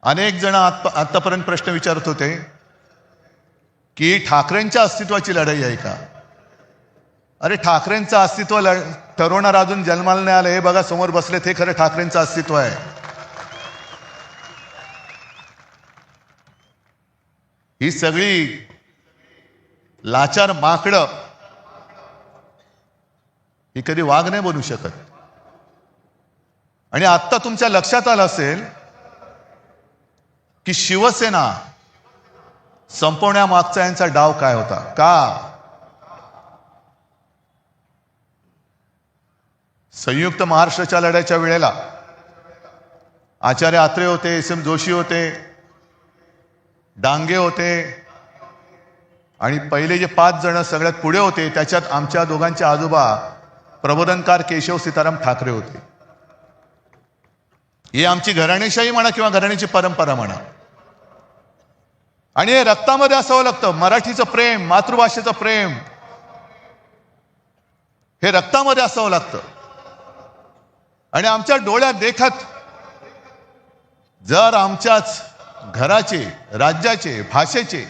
अनेक जण आतापर्यंत प्रश्न विचारत होते की ठाकरेंच्या अस्तित्वाची लढाई आहे का? अरे ठाकरेंचं अस्तित्व ठरवणार अजून जन्माला नाही आलं. हे बघा समोर बसले, ते खरं ठाकरेंचं अस्तित्व आहे. ही सगळी लाचार माकडं ही कधी वाघ नाही बनू शकत. आणि आत्ता तुमच्या लक्षात आलं असेल की शिवसेना संपवण्यामागचा यांचा डाव काय होता का? संयुक्त महाराष्ट्राच्या लढ्याच्या वेळेला आचार्य आत्रे होते, एस.एम. जोशी होते, डांगे होते आणि पहिले जे 5 जण सगळ्यात पुढे होते त्याच्यात आमच्या दोघांचे आजोबा प्रबोधनकार केशव सीताराम ठाकरे होते. ही आमची घराणेशाही म्हणा किंवा घराण्याची परंपरा म्हणा. आणि हे रक्तामध्ये असावं लागतं. मराठीचं प्रेम, मातृभाषेचं प्रेम हे रक्तामध्ये असावं लागतं. आणि आमच्या डोळ्यात देखत जर आमच्याच घराचे, राज्याचे, भाषेचे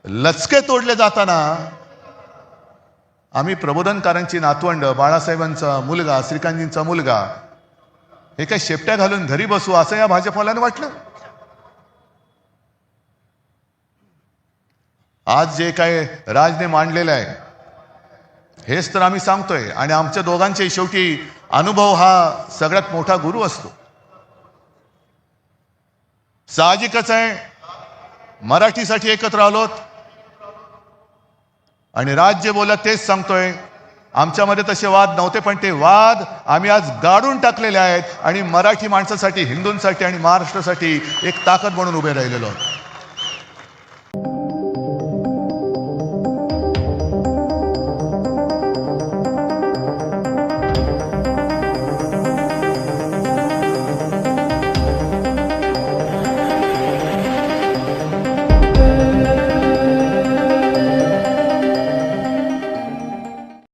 लचके तोडले जाताना आम्ही प्रबोधनकारांची नातवंड, बाळासाहेबांचा मुलगा, श्रीकांतजींचा मुलगा हे काय शेपट्या घालून घरी बसू असं या भाजपवाल्यानं वाटलं? आज जे काय राजने मांडलेलं आहे हेच तर आम्ही सांगतोय. आणि आमच्या दोघांचे शेवटी अनुभव हा सगळ्यात मोठा गुरु असतो. साहजिकच आहे मराठीसाठी एकत्र आलोत आणि राज जे बोलत तेच सांगतोय. आमच्यामध्ये तसे वाद नव्हते, पण ते वाद आम्ही आज गाडून टाकलेले आहेत आणि मराठी माणसासाठी, हिंदूंसाठी आणि महाराष्ट्रासाठी एक ताकद म्हणून उभे राहिलेलो आहोत.